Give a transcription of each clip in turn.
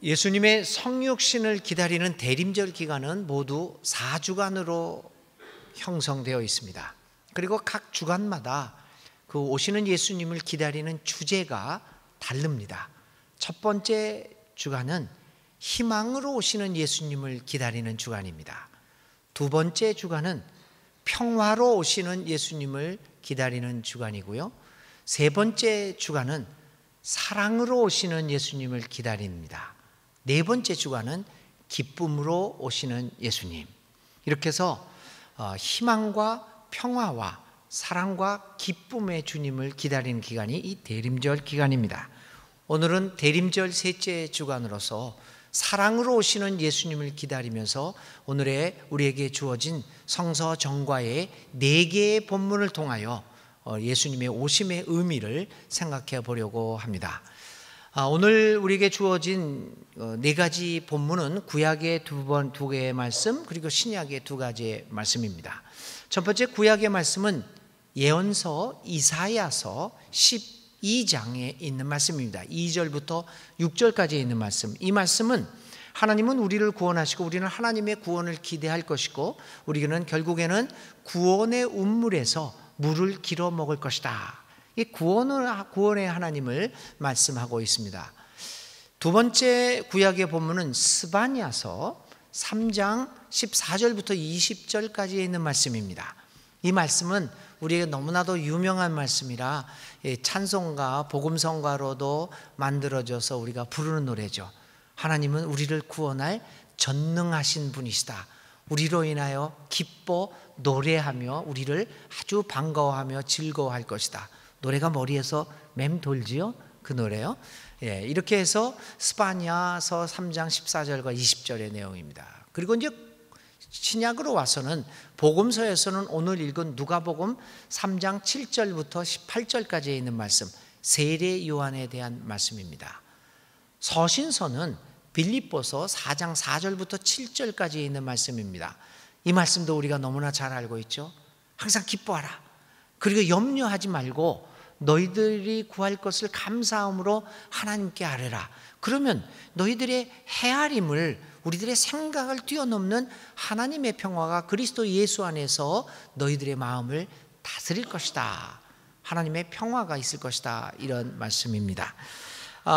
예수님의 성육신을 기다리는 대림절 기간은 모두 4주간으로 형성되어 있습니다. 그리고 각 주간마다 그 오시는 예수님을 기다리는 주제가 다릅니다. 첫 번째 주간은 희망으로 오시는 예수님을 기다리는 주간입니다. 두 번째 주간은 평화로 오시는 예수님을 기다리는 주간이고요. 세 번째 주간은 사랑으로 오시는 예수님을 기다립니다. 네 번째 주간은 기쁨으로 오시는 예수님. 이렇게 해서 희망과 평화와 사랑과 기쁨의 주님을 기다리는 기간이 이 대림절 기간입니다. 오늘은 대림절 셋째 주간으로서 사랑으로 오시는 예수님을 기다리면서 오늘의 우리에게 주어진 성서 정과의 4개의 본문을 통하여 예수님의 오심의 의미를 생각해 보려고 합니다. 오늘 우리에게 주어진 4가지 본문은 구약의 2개의 말씀, 그리고 신약의 2가지의 말씀입니다. 첫 번째 구약의 말씀은 예언서 이사야서 12장에 있는 말씀입니다. 2절부터 6절까지 있는 말씀. 이 말씀은 하나님은 우리를 구원하시고 우리는 하나님의 구원을 기대할 것이고 우리는 결국에는 구원의 운물에서 물을 길어 먹을 것이다. 이 구원의 하나님을 말씀하고 있습니다. 두 번째 구약의 본문은 스바냐서 3장 14절부터 20절까지 있는 말씀입니다. 이 말씀은 우리에게 너무나도 유명한 말씀이라 찬송가, 복음성가로도 만들어져서 우리가 부르는 노래죠. 하나님은 우리를 구원할 전능하신 분이시다. 우리로 인하여 기뻐 노래하며 우리를 아주 반가워하며 즐거워할 것이다. 노래가 머리에서 맴돌지요? 그 노래요. 이렇게 해서 스바냐서 3장 14절과 20절의 내용입니다. 그리고 이제 신약으로 와서는 복음서에서는 오늘 읽은 누가복음 3장 7절부터 18절까지 있는 말씀, 세례 요한에 대한 말씀입니다. 서신서는 빌립보서 4장 4절부터 7절까지 있는 말씀입니다. 이 말씀도 우리가 너무나 잘 알고 있죠. 항상 기뻐하라. 그리고 염려하지 말고 너희들이 구할 것을 감사함으로 하나님께 아뢰라. 그러면 너희들의 헤아림을, 우리들의 생각을 뛰어넘는 하나님의 평화가 그리스도 예수 안에서 너희들의 마음을 다스릴 것이다. 하나님의 평화가 있을 것이다. 이런 말씀입니다.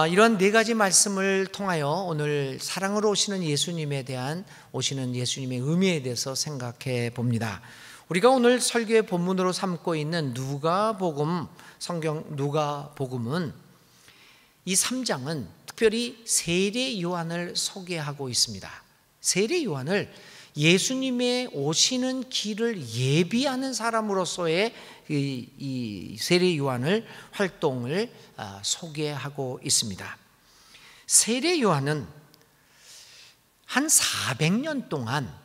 이런 4가지 말씀을 통하여 오늘 사랑으로 오시는 예수님에 대한 오시는 예수님의 의미에 대해서 생각해 봅니다. 우리가 오늘 설교의 본문으로 삼고 있는 누가복음, 성경 누가복음은 이 3장은 특별히 세례 요한을 소개하고 있습니다. 세례 요한을 예수님의 오시는 길을 예비하는 사람으로서의 이 세례 요한을 활동을 소개하고 있습니다. 세례 요한은 한 400년 동안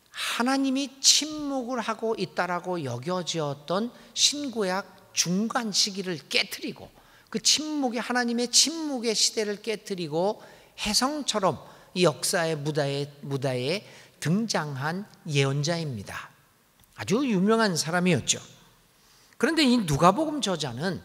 하나님이 침묵을 하고 있다라고 여겨졌던 신구약 중간 시기를 깨트리고 그 침묵의 하나님의 침묵의 시대를 깨트리고 혜성처럼 이 역사의 무대에 등장한 예언자입니다. 아주 유명한 사람이었죠. 그런데 이 누가복음 저자는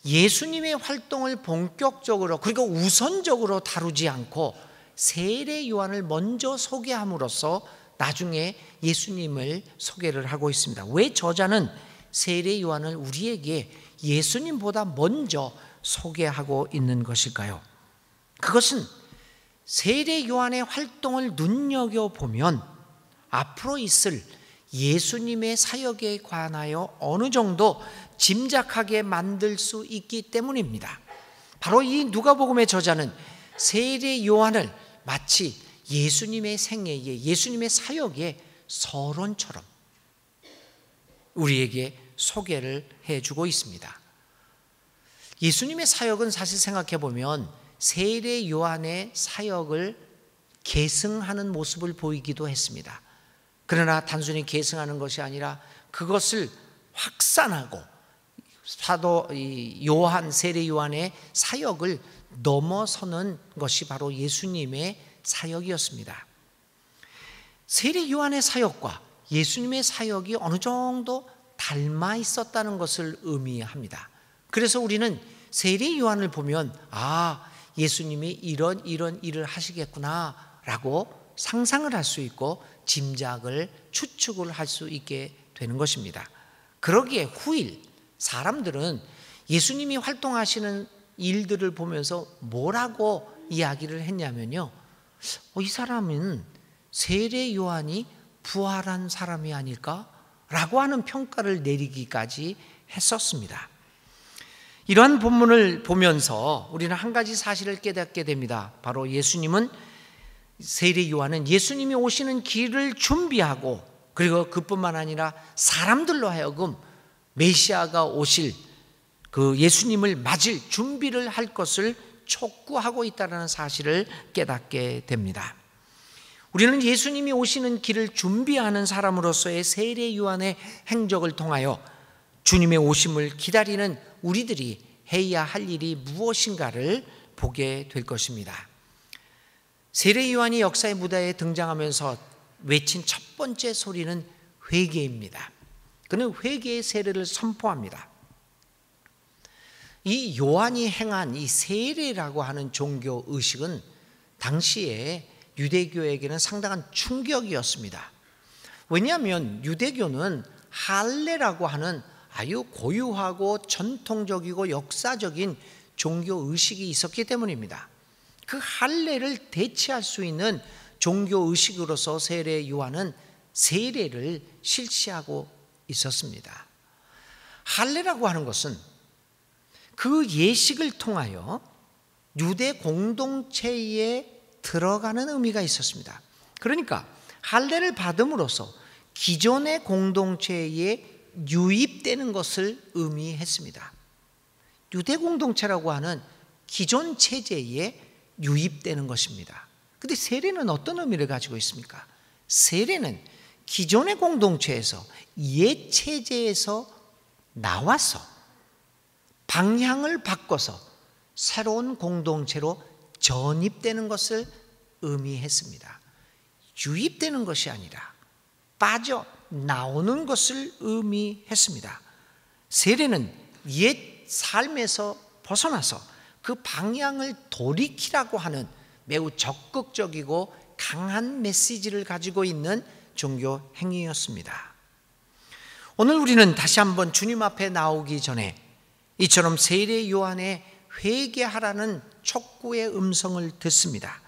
예수님의 활동을 본격적으로 그리고 우선적으로 다루지 않고 세례 요한을 먼저 소개함으로써 나중에 예수님을 소개를 하고 있습니다. 왜 저자는 세례 요한을 우리에게 예수님보다 먼저 소개하고 있는 것일까요? 그것은 세례 요한의 활동을 눈여겨보면 앞으로 있을 예수님의 사역에 관하여 어느 정도 짐작하게 만들 수 있기 때문입니다. 바로 이 누가복음의 저자는 세례 요한을 마치 예수님의 생애에, 예수님의 사역의 서론처럼 우리에게 소개를 해주고 있습니다. 예수님의 사역은 사실 생각해 보면 세례 요한의 사역을 계승하는 모습을 보이기도 했습니다. 그러나 단순히 계승하는 것이 아니라 그것을 확산하고 사도 요한, 세례 요한의 사역을 넘어서는 것이 바로 예수님의 사역이었습니다. 세례 요한의 사역과 예수님의 사역이 어느 정도 닮아 있었다는 것을 의미합니다. 그래서 우리는 세례 요한을 보면 예수님이 이런 일을 하시겠구나라고 상상을 할 수 있고 짐작을 추측을 할 수 있게 되는 것입니다. 그러기에 후일 사람들은 예수님이 활동하시는 일들을 보면서 뭐라고 이야기를 했냐면요, 이 사람은 세례 요한이 부활한 사람이 아닐까라고 하는 평가를 내리기까지 했었습니다. 이러한 본문을 보면서 우리는 한 가지 사실을 깨닫게 됩니다. 바로 세례 요한은 예수님이 오시는 길을 준비하고, 그리고 그뿐만 아니라 사람들로 하여금 메시아가 오실 그 예수님을 맞을 준비를 할 것을 촉구하고 있다는 사실을 깨닫게 됩니다. 우리는 예수님이 오시는 길을 준비하는 사람으로서의 세례 요한의 행적을 통하여 주님의 오심을 기다리는 우리들이 해야 할 일이 무엇인가를 보게 될 것입니다. 세례 요한이 역사의 무대에 등장하면서 외친 첫 번째 소리는 회개입니다. 그는 회개의 세례를 선포합니다. 이 요한이 행한 이 세례라고 하는 종교 의식은 당시에 유대교에게는 상당한 충격이었습니다. 왜냐하면 유대교는 할례라고 하는 아주 고유하고 전통적이고 역사적인 종교 의식이 있었기 때문입니다. 그 할례를 대체할 수 있는 종교 의식으로서 세례 요한은 세례를 실시하고 있었습니다. 할례라고 하는 것은 그 예식을 통하여 유대 공동체에 들어가는 의미가 있었습니다. 그러니까 할례를 받음으로써 기존의 공동체에 유입되는 것을 의미했습니다. 유대 공동체라고 하는 기존 체제에 유입되는 것입니다. 그런데 세례는 어떤 의미를 가지고 있습니까? 세례는 기존의 공동체에서 옛 체제에서 나와서 방향을 바꿔서 새로운 공동체로 전입되는 것을 의미했습니다. 유입되는 것이 아니라 빠져나오는 것을 의미했습니다. 세례는 옛 삶에서 벗어나서 그 방향을 돌이키라고 하는 매우 적극적이고 강한 메시지를 가지고 있는 종교 행위였습니다. 오늘 우리는 다시 한번 주님 앞에 나오기 전에 이처럼 세례 요한의 회개하라는 촉구의 음성을 듣습니다.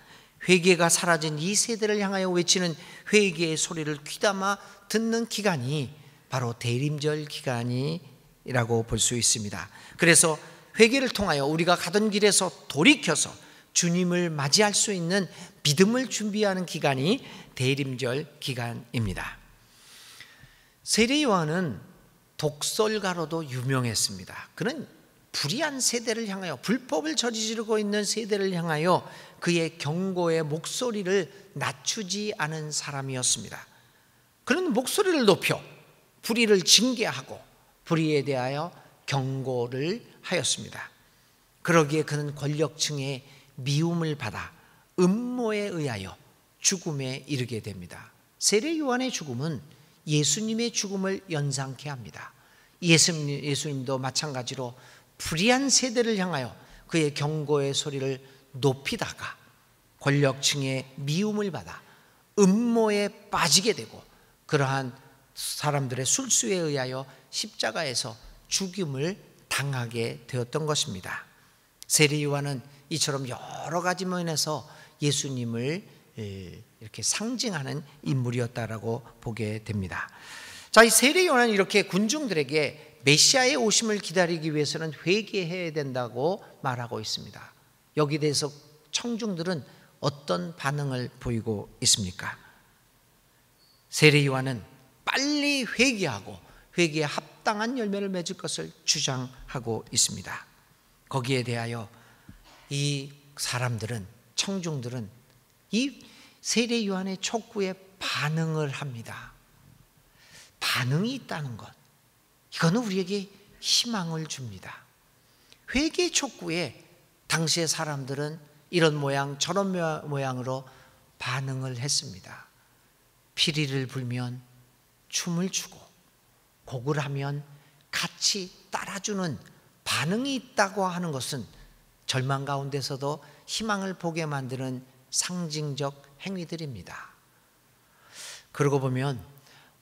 회개가 사라진 이 세대를 향하여 외치는 회개의 소리를 귀담아 듣는 기간이 바로 대림절 기간이라고 볼 수 있습니다. 그래서 회개를 통하여 우리가 가던 길에서 돌이켜서 주님을 맞이할 수 있는 믿음을 준비하는 기간이 대림절 기간입니다. 세례 요한은 독설가로도 유명했습니다. 그는 불의한 세대를 향하여, 불법을 저지르고 있는 세대를 향하여 그의 경고의 목소리를 낮추지 않은 사람이었습니다. 그는 목소리를 높여 불의를 징계하고 불의에 대하여 경고를 하였습니다. 그러기에 그는 권력층의 미움을 받아 음모에 의하여 죽음에 이르게 됩니다. 세례 요한의 죽음은 예수님의 죽음을 연상케 합니다. 예수님도 마찬가지로 불의한 세대를 향하여 그의 경고의 소리를 높이다가 권력층의 미움을 받아 음모에 빠지게 되고 그러한 사람들의 술수에 의하여 십자가에서 죽임을 당하게 되었던 것입니다. 세례 요한은 이처럼 여러 가지 면에서 예수님을 이렇게 상징하는 인물이었다라고 보게 됩니다. 자, 이 세례 요한은 이렇게 군중들에게 메시아의 오심을 기다리기 위해서는 회개해야 된다고 말하고 있습니다. 여기에 대해서 청중들은 어떤 반응을 보이고 있습니까? 세례 요한은 빨리 회개하고 회개에 합당한 열매를 맺을 것을 주장하고 있습니다. 거기에 대하여 이 사람들은, 청중들은 이 세례 요한의 촉구에 반응을 합니다. 반응이 있다는 것, 이거는 우리에게 희망을 줍니다. 회개 촉구에 당시의 사람들은 이런 모양 저런 모양으로 반응을 했습니다. 피리를 불면 춤을 추고 곡을 하면 같이 따라주는 반응이 있다고 하는 것은 절망 가운데서도 희망을 보게 만드는 상징적 행위들입니다. 그러고 보면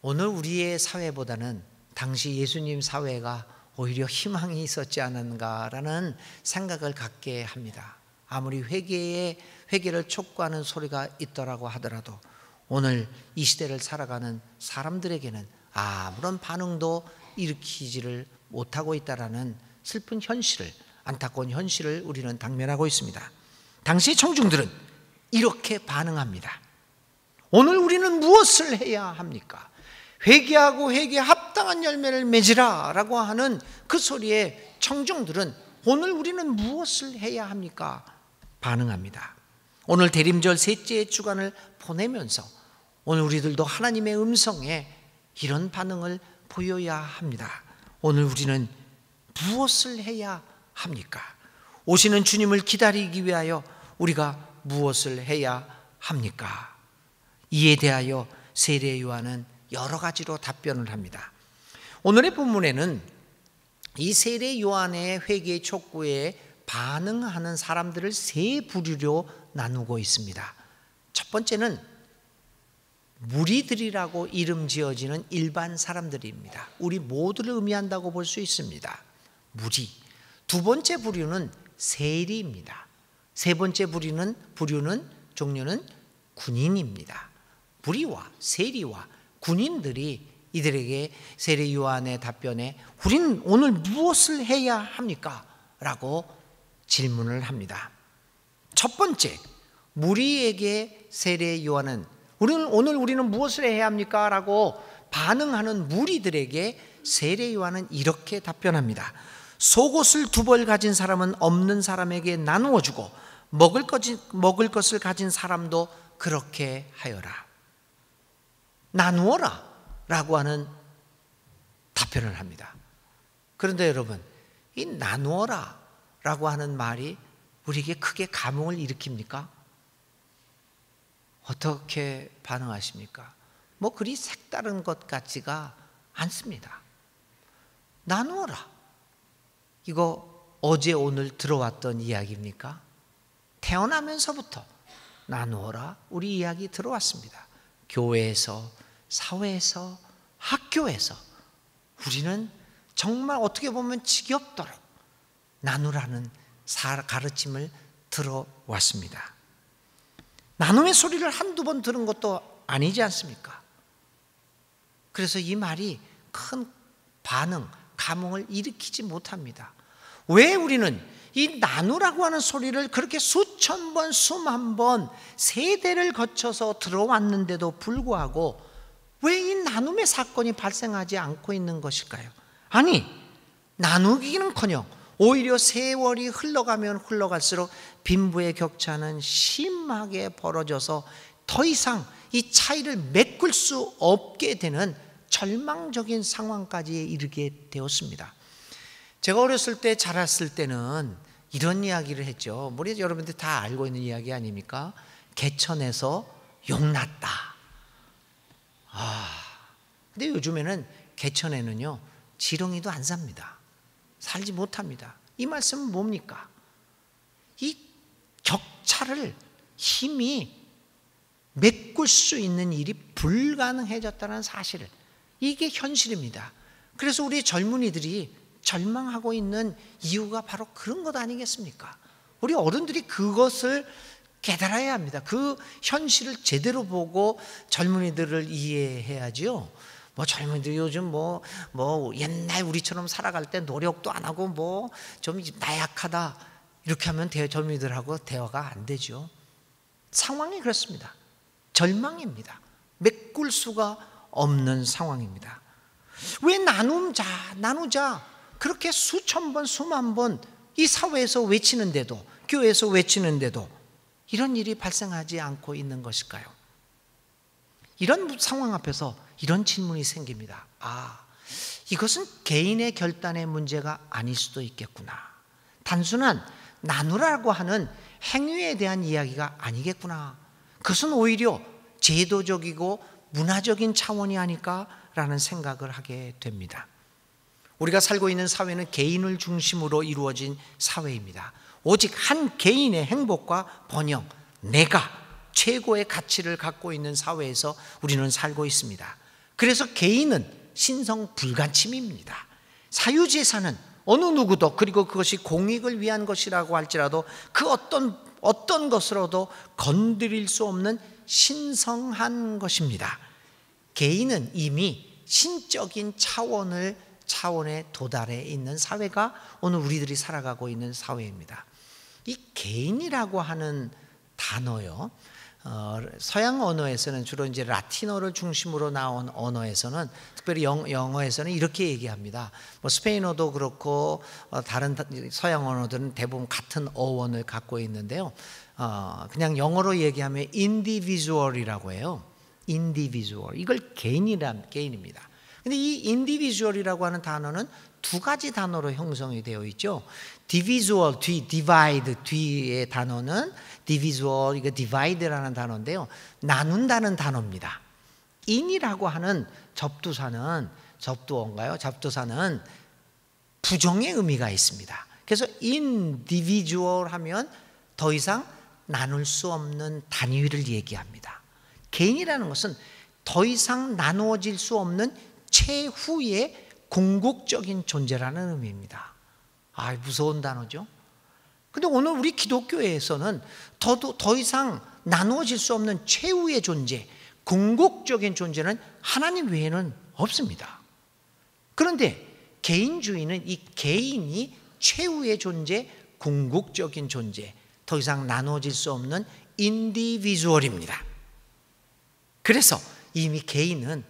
오늘 우리의 사회보다는 당시 예수님 사회가 오히려 희망이 있었지 않은가라는 생각을 갖게 합니다. 아무리 회개를 촉구하는 소리가 있더라고 하더라도 오늘 이 시대를 살아가는 사람들에게는 아무런 반응도 일으키지를 못하고 있다라는 슬픈 현실을, 안타까운 현실을 우리는 당면하고 있습니다. 당시 청중들은 이렇게 반응합니다. 오늘 우리는 무엇을 해야 합니까? 회개하고 회개에 합당한 열매를 맺으라 라고 하는 그 소리에 청중들은 오늘 우리는 무엇을 해야 합니까? 반응합니다. 오늘 대림절 셋째 주간을 보내면서 오늘 우리들도 하나님의 음성에 이런 반응을 보여야 합니다. 오늘 우리는 무엇을 해야 합니까? 오시는 주님을 기다리기 위하여 우리가 무엇을 해야 합니까? 이에 대하여 세례 요한은 여러 가지로 답변을 합니다. 오늘의 본문에는 이 세례 요한의 회개 촉구에 반응하는 사람들을 세 부류로 나누고 있습니다. 첫 번째는 무리들이라고 이름 지어지는 일반 사람들입니다. 우리 모두를 의미한다고 볼 수 있습니다. 무리. 두 번째 부류는 세리입니다. 세 번째 종류는 군인입니다. 무리와 세리와 군인들이 이들에게 세례 요한의 답변에 우리는 오늘 무엇을 해야 합니까? 라고 질문을 합니다. 첫 번째, 무리에게 세례 요한은 오늘 우리는 무엇을 해야 합니까? 라고 반응하는 무리들에게 세례 요한은 이렇게 답변합니다. 속옷을 2벌 가진 사람은 없는 사람에게 나누어 주고 먹을 것을 가진 사람도 그렇게 하여라. 나누어라 라고 하는 답변을 합니다. 그런데 여러분, 이 나누어라 라고 하는 말이 우리에게 크게 감흥을 일으킵니까? 어떻게 반응하십니까? 뭐 그리 색다른 것 같지가 않습니다. 나누어라. 이거 어제 오늘 들어왔던 이야기입니까? 태어나면서부터 나누어라 우리 이야기 들어왔습니다. 교회에서, 사회에서, 학교에서 우리는 정말 어떻게 보면 지겹도록 나누라는 가르침을 들어왔습니다. 나눔의 소리를 한두 번 들은 것도 아니지 않습니까? 그래서 이 말이 큰 반응, 감흥을 일으키지 못합니다. 왜 우리는 이 나누라고 하는 소리를 그렇게 수천 번, 수만 번 세대를 거쳐서 들어왔는데도 불구하고 왜 이 나눔의 사건이 발생하지 않고 있는 것일까요? 아니, 나누기는커녕 오히려 세월이 흘러가면 흘러갈수록 빈부의 격차는 심하게 벌어져서 더 이상 이 차이를 메꿀 수 없게 되는 절망적인 상황까지 이르게 되었습니다. 제가 어렸을 때 자랐을 때는 이런 이야기를 했죠. 우리 여러분들 다 알고 있는 이야기 아닙니까? 개천에서 용났다. 근데 요즘에는 개천에는요 지렁이도 안 삽니다. 살지 못합니다. 이 말씀은 뭡니까? 이 격차를 힘이 메꿀 수 있는 일이 불가능해졌다는 사실을, 이게 현실입니다. 그래서 우리 젊은이들이 절망하고 있는 이유가 바로 그런 것 아니겠습니까? 우리 어른들이 그것을 깨달아야 합니다. 그 현실을 제대로 보고 젊은이들을 이해해야지요. 뭐 젊은이들 요즘 뭐 옛날 우리처럼 살아갈 때 노력도 안 하고 뭐 좀 나약하다 이렇게 하면 젊은이들하고 대화가 안 되죠. 상황이 그렇습니다. 절망입니다. 메꿀 수가 없는 상황입니다. 왜 나누자 그렇게 수천 번 수만 번 이 사회에서 외치는데도, 교회에서 외치는데도 이런 일이 발생하지 않고 있는 것일까요? 이런 상황 앞에서 이런 질문이 생깁니다. 이것은 개인의 결단의 문제가 아닐 수도 있겠구나. 단순한 나누라고 하는 행위에 대한 이야기가 아니겠구나. 그것은 오히려 제도적이고 문화적인 차원이 아닐까라는 생각을 하게 됩니다. 우리가 살고 있는 사회는 개인을 중심으로 이루어진 사회입니다. 오직 한 개인의 행복과 번영, 내가 최고의 가치를 갖고 있는 사회에서 우리는 살고 있습니다. 그래서 개인은 신성 불가침입니다. 사유재산은 어느 누구도, 그리고 그것이 공익을 위한 것이라고 할지라도 그 어떤 것으로도 건드릴 수 없는 신성한 것입니다. 개인은 이미 신적인 차원에 도달해 있는 사회가 오늘 우리들이 살아가고 있는 사회입니다. 이 개인이라고 하는 단어요, 서양 언어에서는 주로 이제 라틴어를 중심으로 나온 언어에서는, 특별히 영어에서는 이렇게 얘기합니다. 스페인어도 그렇고 다른 서양 언어들은 대부분 같은 어원을 갖고 있는데요. 그냥 영어로 얘기하면 individual이라고 해요. individual. 이걸 개인입니다. 근데 이 individual이라고 하는 단어는 두 가지 단어로 형성이 되어 있죠. divisual, divide, 뒤의 단어는 divisual, 이거 divide라는 단어인데요. 나눈다는 단어입니다. in이라고 하는 접두사는 부정의 의미가 있습니다. 그래서 individual 하면 더 이상 나눌 수 없는 단위를 얘기합니다. 개인이라는 것은 더 이상 나누어질 수 없는 최후의 궁극적인 존재라는 의미입니다. 무서운 단어죠. 근데 오늘 우리 기독교에서는 더 이상 나누어질 수 없는 최후의 존재, 궁극적인 존재는 하나님 외에는 없습니다. 그런데 개인주의는 이 개인이 최후의 존재, 궁극적인 존재, 더 이상 나누어질 수 없는 인디비주얼입니다. 그래서 이미 개인은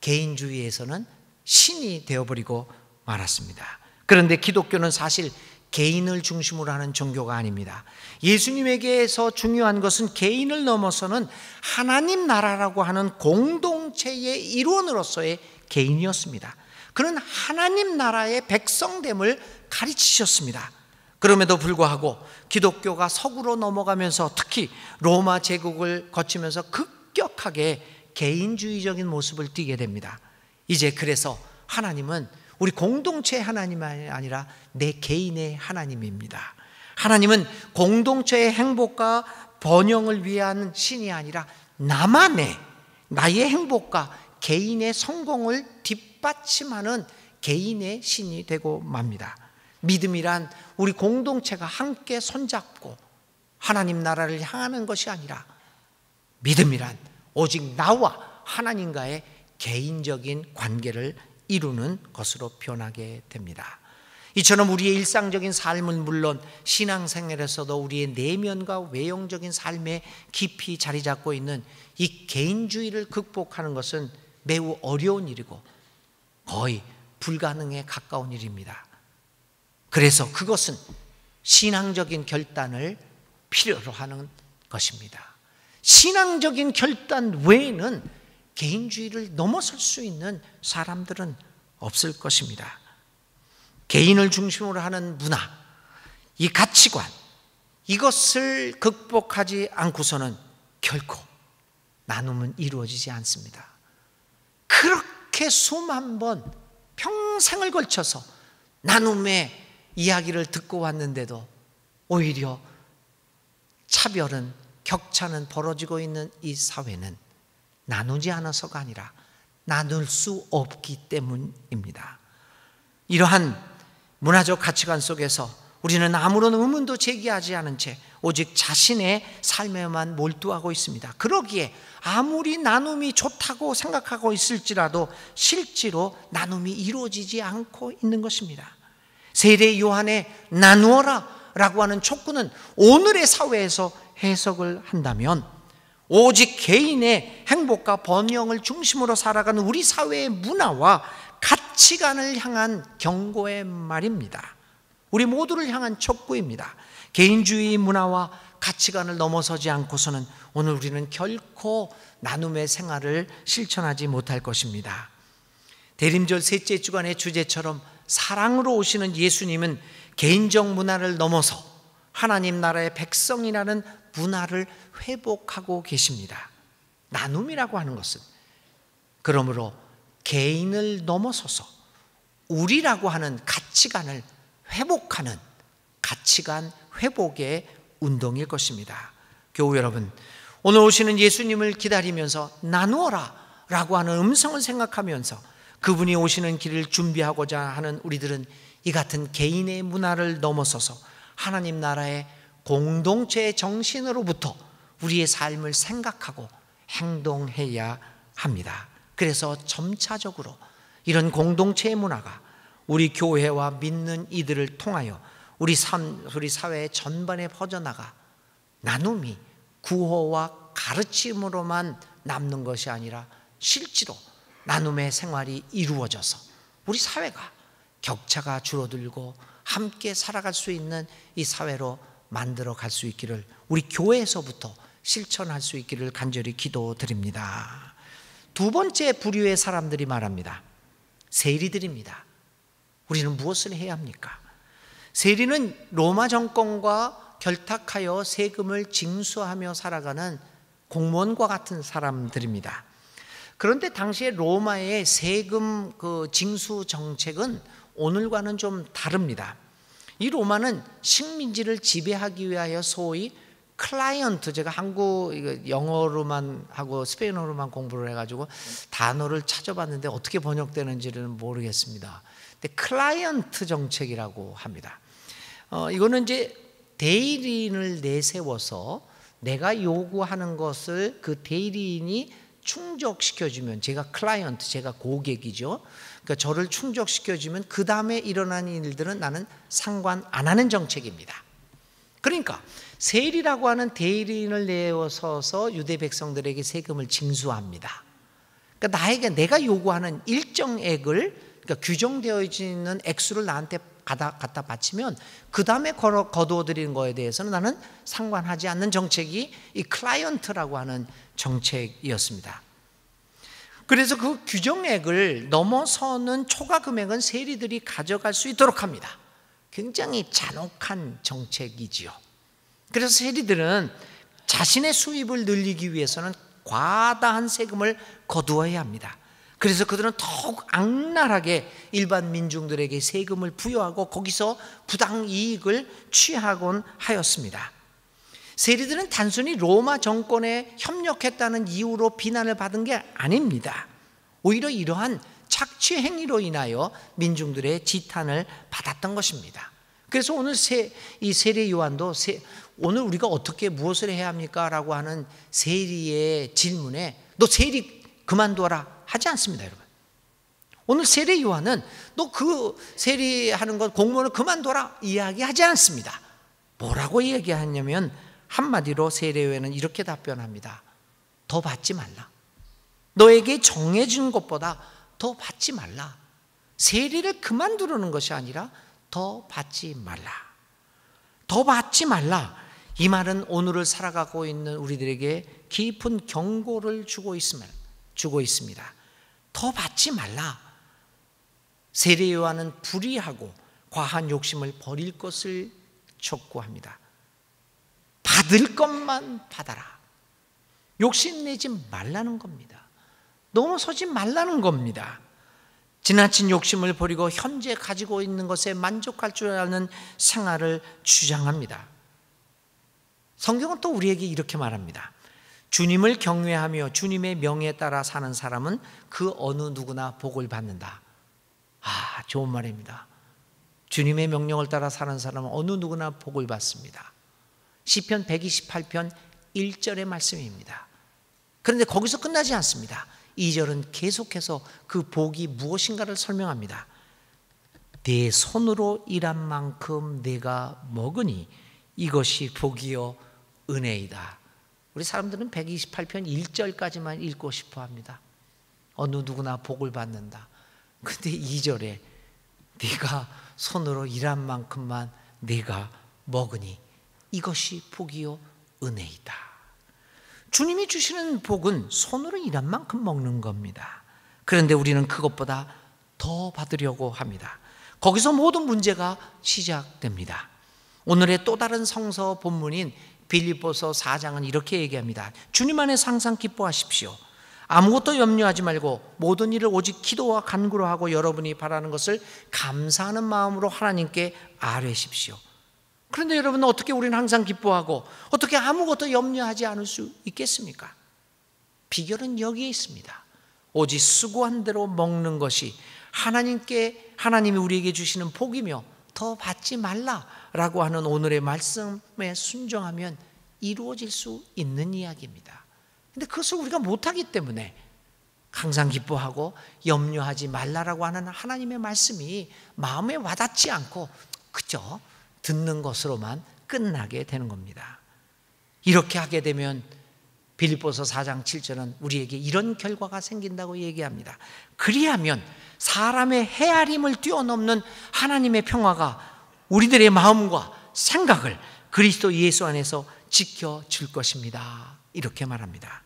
개인주의에서는 신이 되어버리고 말았습니다. 그런데 기독교는 사실 개인을 중심으로 하는 종교가 아닙니다. 예수님에게서 중요한 것은 개인을 넘어서는 하나님 나라라고 하는 공동체의 일원으로서의 개인이었습니다. 그는 하나님 나라의 백성됨을 가르치셨습니다. 그럼에도 불구하고 기독교가 서구로 넘어가면서, 특히 로마 제국을 거치면서 급격하게 개인주의적인 모습을 띠게 됩니다. 이제 그래서 하나님은 우리 공동체의 하나님이 아니라 내 개인의 하나님입니다. 하나님은 공동체의 행복과 번영을 위한 신이 아니라 나의 행복과 개인의 성공을 뒷받침하는 개인의 신이 되고 맙니다. 믿음이란 우리 공동체가 함께 손잡고 하나님 나라를 향하는 것이 아니라, 믿음이란 오직 나와 하나님과의 개인적인 관계를 이루는 것으로 변하게 됩니다. 이처럼 우리의 일상적인 삶은 물론 신앙생활에서도 우리의 내면과 외형적인 삶에 깊이 자리 잡고 있는 이 개인주의를 극복하는 것은 매우 어려운 일이고 거의 불가능에 가까운 일입니다. 그래서 그것은 신앙적인 결단을 필요로 하는 것입니다. 신앙적인 결단 외에는 개인주의를 넘어설 수 있는 사람들은 없을 것입니다. 개인을 중심으로 하는 문화, 이 가치관, 이것을 극복하지 않고서는 결코 나눔은 이루어지지 않습니다. 그렇게 수만 번 평생을 걸쳐서 나눔의 이야기를 듣고 왔는데도 오히려 차별은, 격차는 벌어지고 있는 이 사회는 나누지 않아서가 아니라 나눌 수 없기 때문입니다. 이러한 문화적 가치관 속에서 우리는 아무런 의문도 제기하지 않은 채 오직 자신의 삶에만 몰두하고 있습니다. 그러기에 아무리 나눔이 좋다고 생각하고 있을지라도 실제로 나눔이 이루어지지 않고 있는 것입니다. 세례 요한의 나누어라 라고 하는 촉구는 오늘의 사회에서 해석을 한다면 오직 개인의 행복과 번영을 중심으로 살아가는 우리 사회의 문화와 가치관을 향한 경고의 말입니다. 우리 모두를 향한 촉구입니다. 개인주의 문화와 가치관을 넘어서지 않고서는 오늘 우리는 결코 나눔의 생활을 실천하지 못할 것입니다. 대림절 셋째 주간의 주제처럼 사랑으로 오시는 예수님은 개인적 문화를 넘어서 하나님 나라의 백성이라는 문화를 회복하고 계십니다. 나눔이라고 하는 것은 그러므로 개인을 넘어서서 우리라고 하는 가치관을 회복하는 가치관 회복의 운동일 것입니다. 교우 여러분, 오늘 오시는 예수님을 기다리면서 나누어라 라고 하는 음성을 생각하면서 그분이 오시는 길을 준비하고자 하는 우리들은 이 같은 개인의 문화를 넘어서서 하나님 나라의 공동체의 정신으로부터 우리의 삶을 생각하고 행동해야 합니다. 그래서 점차적으로 이런 공동체의 문화가 우리 교회와 믿는 이들을 통하여 우리 사회 전반에 퍼져나가 나눔이 구호와 가르침으로만 남는 것이 아니라 실제로 나눔의 생활이 이루어져서 우리 사회가 격차가 줄어들고 함께 살아갈 수 있는 이 사회로 만들어 갈 수 있기를, 우리 교회에서부터 실천할 수 있기를 간절히 기도드립니다. 두 번째 부류의 사람들이 말합니다. 세리들입니다. 우리는 무엇을 해야 합니까? 세리는 로마 정권과 결탁하여 세금을 징수하며 살아가는 공무원과 같은 사람들입니다. 그런데 당시에 로마의 세금 징수 정책은 오늘과는 좀 다릅니다. 이 로마는 식민지를 지배하기 위하여 소위 클라이언트, 제가 영어로만 하고 스페인어로만 공부를 해가지고 단어를 찾아봤는데 어떻게 번역되는지는 모르겠습니다. 근데 클라이언트 정책이라고 합니다. 이거는 이제 대리인을 내세워서 내가 요구하는 것을 그 대리인이 충족시켜주면, 제가 클라이언트, 제가 고객이죠. 그러니까 저를 충족시켜주면 그 다음에 일어나는 일들은 나는 상관 안 하는 정책입니다. 그러니까 세리라고 하는 대리인을 내어서서 유대 백성들에게 세금을 징수합니다. 그러니까 나에게 내가 요구하는 일정액을, 그러니까 규정되어 있는 액수를 나한테 갖다 바치면 그 다음에 거두어 드리는 거에 대해서는 나는 상관하지 않는 정책이 이 클라이언트라고 하는 정책이었습니다. 그래서 그 규정액을 넘어서는 초과 금액은 세리들이 가져갈 수 있도록 합니다. 굉장히 잔혹한 정책이지요. 그래서 세리들은 자신의 수입을 늘리기 위해서는 과다한 세금을 거두어야 합니다. 그래서 그들은 더욱 악랄하게 일반 민중들에게 세금을 부여하고 거기서 부당 이익을 취하곤 하였습니다. 세리들은 단순히 로마 정권에 협력했다는 이유로 비난을 받은 게 아닙니다. 오히려 이러한 착취 행위로 인하여 민중들의 지탄을 받았던 것입니다. 그래서 오늘 이 세리 요한도 오늘 우리가 어떻게 무엇을 해야 합니까? 라고 하는 세리의 질문에 너 세리 그만둬라 하지 않습니다, 여러분. 오늘 세리 요한은 너 그 세리하는 것 공무원을 그만둬라 이야기하지 않습니다. 뭐라고 얘기하냐면 한마디로 세리 요한은 이렇게 답변합니다. 더 받지 말라. 너에게 정해진 것보다 더 받지 말라. 세리를 그만두려는 것이 아니라 더 받지 말라. 더 받지 말라. 이 말은 오늘을 살아가고 있는 우리들에게 깊은 경고를 주고 있습니다. 더 받지 말라. 세리 요한은 불의하고 과한 욕심을 버릴 것을 촉구합니다. 받을 것만 받아라. 욕심내지 말라는 겁니다. 넘어서지 말라는 겁니다. 지나친 욕심을 버리고 현재 가지고 있는 것에 만족할 줄 아는 생활을 주장합니다. 성경은 또 우리에게 이렇게 말합니다. 주님을 경외하며 주님의 명예에 따라 사는 사람은 그 어느 누구나 복을 받는다. 좋은 말입니다. 주님의 명령을 따라 사는 사람은 어느 누구나 복을 받습니다. 시편 128편 1절의 말씀입니다. 그런데 거기서 끝나지 않습니다. 2절은 계속해서 그 복이 무엇인가를 설명합니다. 내 손으로 일한 만큼 내가 먹으니 이것이 복이요 은혜이다. 우리 사람들은 128편 1절까지만 읽고 싶어 합니다. 어느 누구나 복을 받는다. 근데 2절에 네가 손으로 일한 만큼만 네가 먹으니 이것이 복이요 은혜이다. 주님이 주시는 복은 손으로 일한 만큼 먹는 겁니다. 그런데 우리는 그것보다 더 받으려고 합니다. 거기서 모든 문제가 시작됩니다. 오늘의 또 다른 성서 본문인 빌립보서 4장은 이렇게 얘기합니다. 주님 안에서 항상 기뻐하십시오. 아무것도 염려하지 말고 모든 일을 오직 기도와 간구로 하고 여러분이 바라는 것을 감사하는 마음으로 하나님께 아뢰십시오. 그런데 여러분, 어떻게 우리는 항상 기뻐하고 어떻게 아무것도 염려하지 않을 수 있겠습니까? 비결은 여기에 있습니다. 오직 수고한 대로 먹는 것이 하나님이 우리에게 주시는 복이며 더 받지 말라라고 하는 오늘의 말씀에 순종하면 이루어질 수 있는 이야기입니다. 근데 그것을 우리가 못하기 때문에 항상 기뻐하고 염려하지 말라라고 하는 하나님의 말씀이 마음에 와닿지 않고 그저 듣는 것으로만 끝나게 되는 겁니다. 이렇게 하게 되면 빌립보서 4장 7절은 우리에게 이런 결과가 생긴다고 얘기합니다. 그리하면 사람의 헤아림을 뛰어넘는 하나님의 평화가 우리들의 마음과 생각을 그리스도 예수 안에서 지켜줄 것입니다. 이렇게 말합니다.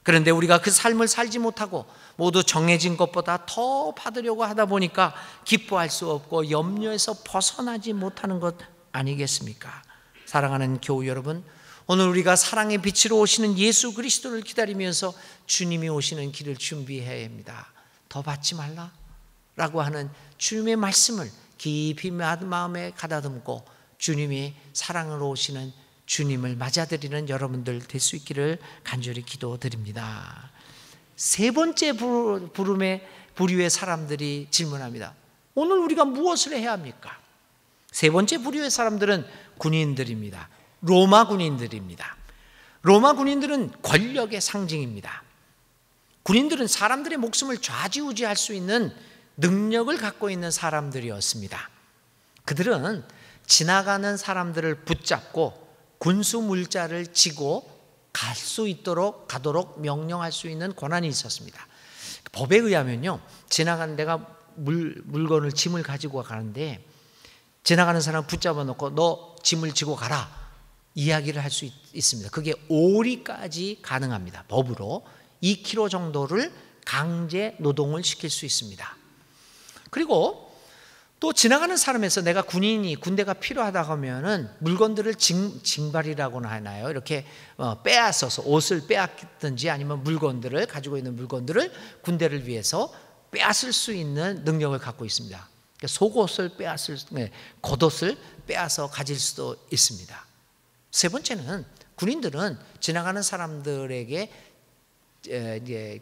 그런데 우리가 그 삶을 살지 못하고 모두 정해진 것보다 더 받으려고 하다 보니까 기뻐할 수 없고 염려에서 벗어나지 못하는 것 아니겠습니까? 사랑하는 교우 여러분, 오늘 우리가 사랑의 빛으로 오시는 예수 그리스도를 기다리면서 주님이 오시는 길을 준비해야 합니다. 더 받지 말라라고 하는 주님의 말씀을 깊이 마음에 가다듬고 주님이 사랑으로 오시는 주님을 맞아들이는 여러분들 될 수 있기를 간절히 기도드립니다. 세 번째 부류의 사람들이 질문합니다. 오늘 우리가 무엇을 해야 합니까? 세 번째 부류의 사람들은 군인들입니다. 로마 군인들입니다. 로마 군인들은 권력의 상징입니다. 군인들은 사람들의 목숨을 좌지우지할 수 있는 능력을 갖고 있는 사람들이었습니다. 그들은 지나가는 사람들을 붙잡고 군수 물자를 지고 가도록 명령할 수 있는 권한이 있었습니다. 법에 의하면요, 지나가는 데가 물건을 짐을 가지고 가는데 지나가는 사람 붙잡아 놓고 너 짐을 지고 가라 이야기를 할 수 있습니다. 그게 오리까지 가능합니다. 법으로 2km 정도를 강제 노동을 시킬 수 있습니다. 그리고 또 지나가는 사람에서 내가 군대가 필요하다고 하면은 물건들을 징발이라고나 하나요? 이렇게 빼앗아서 옷을 빼앗든지 아니면 물건들을 가지고 있는 물건들을 군대를 위해서 빼앗을 수 있는 능력을 갖고 있습니다. 속옷을 겉옷을 빼앗아 가질 수도 있습니다. 세 번째는 군인들은 지나가는 사람들에게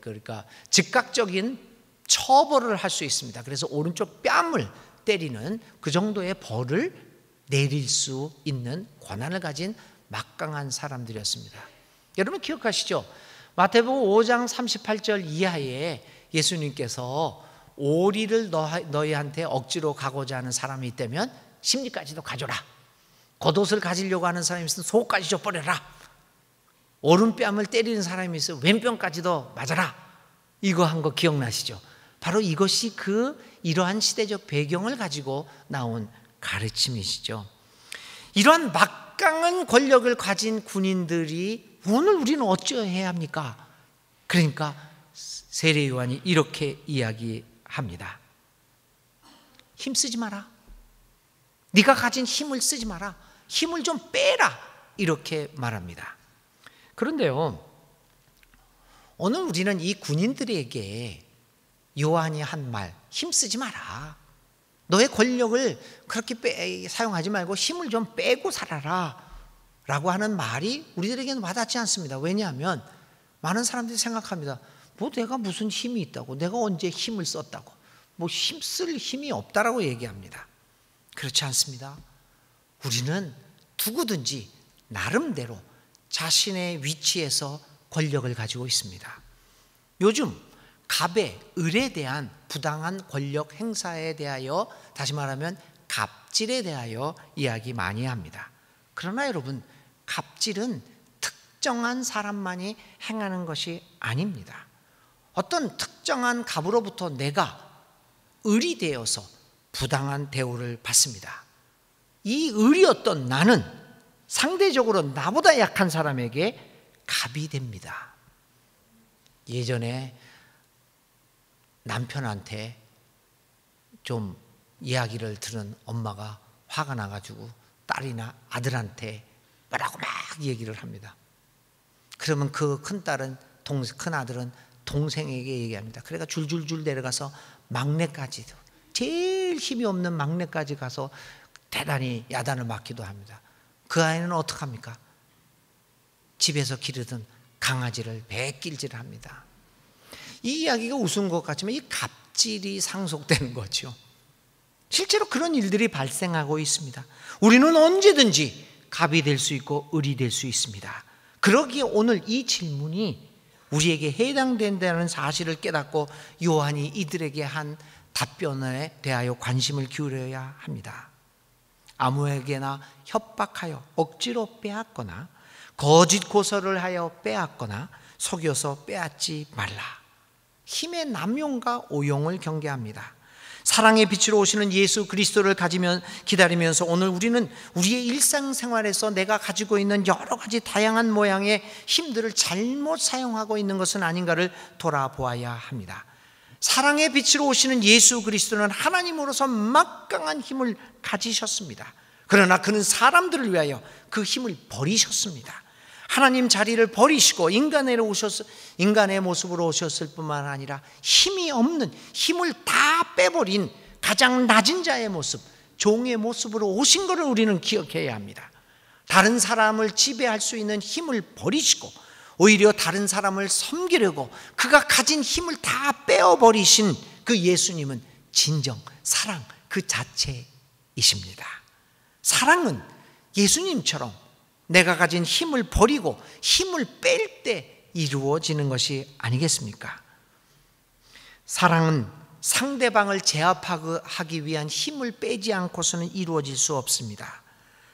그러니까 즉각적인 처벌을 할 수 있습니다. 그래서 오른쪽 뺨을 때리는 그 정도의 벌을 내릴 수 있는 권한을 가진 막강한 사람들이었습니다. 여러분 기억하시죠? 마태복음 5장 38절 이하에 예수님께서 오리를 너희한테 억지로 가고자 하는 사람이 있다면 심리까지도 가져라. 겉옷을 가지려고 하는 사람이 있으면 속까지 줘버려라. 오른뺨을 때리는 사람이 있으면 왼뺨까지도 맞아라. 이거 한 거 기억나시죠? 바로 이것이 이러한 시대적 배경을 가지고 나온 가르침이시죠. 이러한 막강한 권력을 가진 군인들이 오늘 우리는 어찌해야 합니까? 그러니까 세례 요한이 이렇게 이야기합니다. 힘쓰지 마라. 네가 가진 힘을 쓰지 마라. 힘을 좀 빼라. 이렇게 말합니다. 그런데요, 오늘 우리는 이 군인들에게 요한이 한 말, 힘쓰지 마라. 너의 권력을 그렇게 사용하지 말고 힘을 좀 빼고 살아라 라고 하는 말이 우리들에게는 와닿지 않습니다. 왜냐하면 많은 사람들이 생각합니다. 뭐 내가 무슨 힘이 있다고, 내가 언제 힘을 썼다고, 뭐 힘쓸 힘이 없다라고 얘기합니다. 그렇지 않습니다. 우리는 누구든지 나름대로 자신의 위치에서 권력을 가지고 있습니다. 요즘 갑의 을에 대한 부당한 권력 행사에 대하여, 다시 말하면 갑질에 대하여 이야기 많이 합니다. 그러나 여러분, 갑질은 특정한 사람만이 행하는 것이 아닙니다. 어떤 특정한 갑으로부터 내가 을이 되어서 부당한 대우를 받습니다. 이 을이었던 나는 상대적으로 나보다 약한 사람에게 갑이 됩니다. 예전에 남편한테 좀 이야기를 들은 엄마가 화가 나가지고 딸이나 아들한테 뭐라고 막 얘기를 합니다. 그러면 그 큰딸은 큰 아들은 동생에게 얘기합니다. 그래가 줄줄줄 내려가서 막내까지도, 제일 힘이 없는 막내까지 가서 대단히 야단을 맞기도 합니다. 그 아이는 어떡합니까? 집에서 기르던 강아지를 배끼질을 합니다. 이 이야기가 우스운 것 같지만 이 갑질이 상속되는 거죠. 실제로 그런 일들이 발생하고 있습니다. 우리는 언제든지 갑이 될 수 있고 을이 될 수 있습니다. 그러기에 오늘 이 질문이 우리에게 해당된다는 사실을 깨닫고 요한이 이들에게 한 답변에 대하여 관심을 기울여야 합니다. 아무에게나 협박하여 억지로 빼앗거나 거짓 고소를 하여 빼앗거나 속여서 빼앗지 말라. 힘의 남용과 오용을 경계합니다. 사랑의 빛으로 오시는 예수 그리스도를 기다리면서 오늘 우리는 우리의 일상생활에서 내가 가지고 있는 여러 가지 다양한 모양의 힘들을 잘못 사용하고 있는 것은 아닌가를 돌아보아야 합니다. 사랑의 빛으로 오시는 예수 그리스도는 하나님으로서 막강한 힘을 가지셨습니다. 그러나 그는 사람들을 위하여 그 힘을 버리셨습니다. 하나님 자리를 버리시고 인간의 모습으로 오셨을 뿐만 아니라 힘이 없는, 힘을 다 빼버린 가장 낮은 자의 모습, 종의 모습으로 오신 것을 우리는 기억해야 합니다. 다른 사람을 지배할 수 있는 힘을 버리시고 오히려 다른 사람을 섬기려고 그가 가진 힘을 다 빼어버리신 그 예수님은 진정 사랑 그 자체이십니다. 사랑은 예수님처럼 내가 가진 힘을 버리고 힘을 뺄 때 이루어지는 것이 아니겠습니까? 사랑은 상대방을 제압하기 위한 힘을 빼지 않고서는 이루어질 수 없습니다.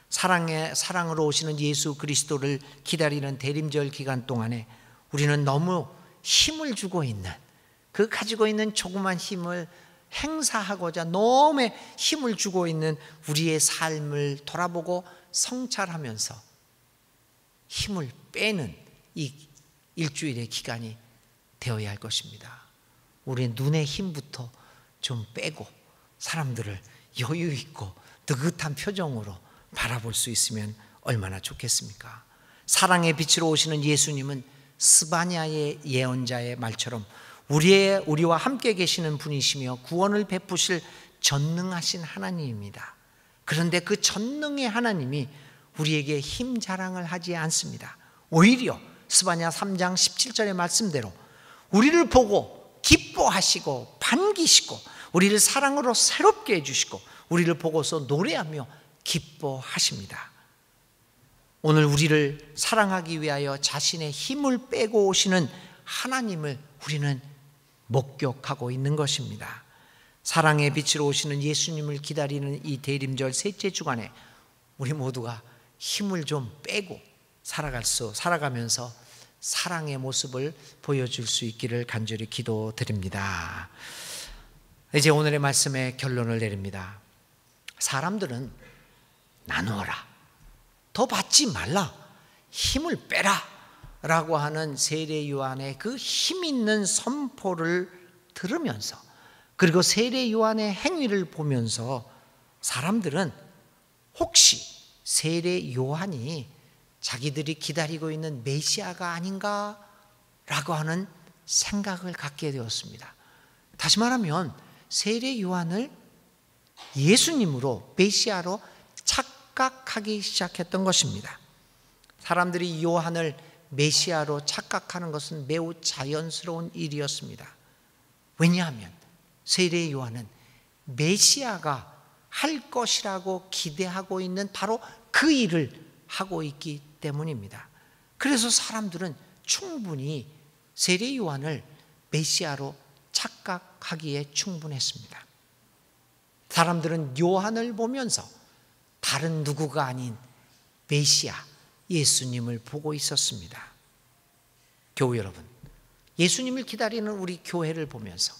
사랑으로 오시는 예수 그리스도를 기다리는 대림절 기간 동안에 우리는 너무 힘을 주고 있는, 그 가지고 있는 조그만 힘을 행사하고자 너무 힘을 주고 있는 우리의 삶을 돌아보고 성찰하면서 힘을 빼는 이 일주일의 기간이 되어야 할 것입니다. 우리의 눈의 힘부터 좀 빼고 사람들을 여유 있고 느긋한 표정으로 바라볼 수 있으면 얼마나 좋겠습니까? 사랑의 빛으로 오시는 예수님은 스바냐의 예언자의 말처럼 우리와 함께 계시는 분이시며 구원을 베푸실 전능하신 하나님입니다. 그런데 그 전능의 하나님이 우리에게 힘 자랑을 하지 않습니다. 오히려 스바냐 3장 17절의 말씀대로 우리를 보고 기뻐하시고 반기시고 우리를 사랑으로 새롭게 해주시고 우리를 보고서 노래하며 기뻐하십니다. 오늘 우리를 사랑하기 위하여 자신의 힘을 빼고 오시는 하나님을 우리는 목격하고 있는 것입니다. 사랑의 빛으로 오시는 예수님을 기다리는 이 대림절 셋째 주간에 우리 모두가 힘을 좀 빼고 살아가면서 사랑의 모습을 보여줄 수 있기를 간절히 기도드립니다. 이제 오늘의 말씀의 결론을 내립니다. 사람들은 나누어라, 더 받지 말라, 힘을 빼라 라고 하는 세례 요한의 그 힘 있는 선포를 들으면서 그리고 세례 요한의 행위를 보면서 사람들은 혹시 세례 요한이 자기들이 기다리고 있는 메시아가 아닌가라고 하는 생각을 갖게 되었습니다. 다시 말하면 세례 요한을 예수님으로, 메시아로 착각하기 시작했던 것입니다. 사람들이 요한을 메시아로 착각하는 것은 매우 자연스러운 일이었습니다. 왜냐하면 세례 요한은 메시아가 할 것이라고 기대하고 있는 바로 그 일을 하고 있기 때문입니다. 그래서 사람들은 충분히 세례 요한을 메시아로 착각하기에 충분했습니다. 사람들은 요한을 보면서 다른 누구가 아닌 메시아 예수님을 보고 있었습니다. 교우 여러분, 예수님을 기다리는 우리 교회를 보면서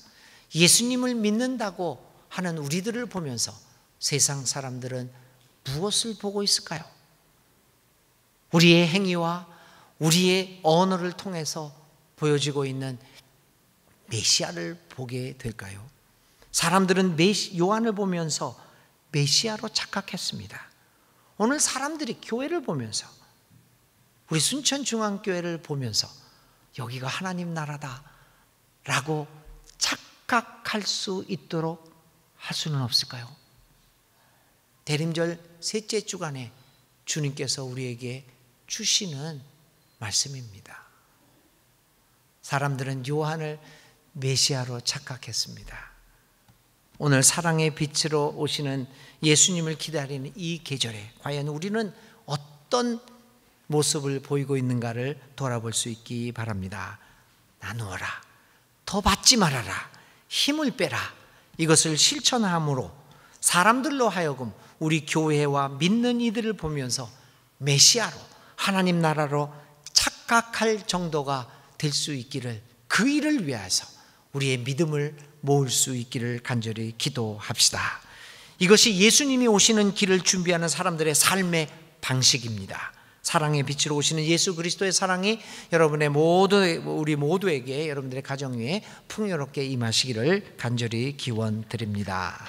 예수님을 믿는다고 하는 우리들을 보면서 세상 사람들은 무엇을 보고 있을까요? 우리의 행위와 우리의 언어를 통해서 보여지고 있는 메시아를 보게 될까요? 사람들은 요한을 보면서 메시아로 착각했습니다. 오늘 사람들이 교회를 보면서, 우리 순천중앙교회를 보면서 여기가 하나님 나라다 라고 착각할 수 있도록 할 수는 없을까요? 대림절 셋째 주간에 주님께서 우리에게 주시는 말씀입니다. 사람들은 요한을 메시아로 착각했습니다. 오늘 사랑의 빛으로 오시는 예수님을 기다리는 이 계절에 과연 우리는 어떤 모습을 보이고 있는가를 돌아볼 수 있기 바랍니다. 나누어라, 더 받지 말아라, 힘을 빼라, 이것을 실천함으로 사람들로 하여금 우리 교회와 믿는 이들을 보면서 메시아로, 하나님 나라로 착각할 정도가 될 수 있기를, 그 일을 위해서 우리의 믿음을 모을 수 있기를 간절히 기도합시다. 이것이 예수님이 오시는 길을 준비하는 사람들의 삶의 방식입니다. 사랑의 빛으로 오시는 예수 그리스도의 사랑이 우리 모두에게, 여러분들의 가정 위에 풍요롭게 임하시기를 간절히 기원드립니다.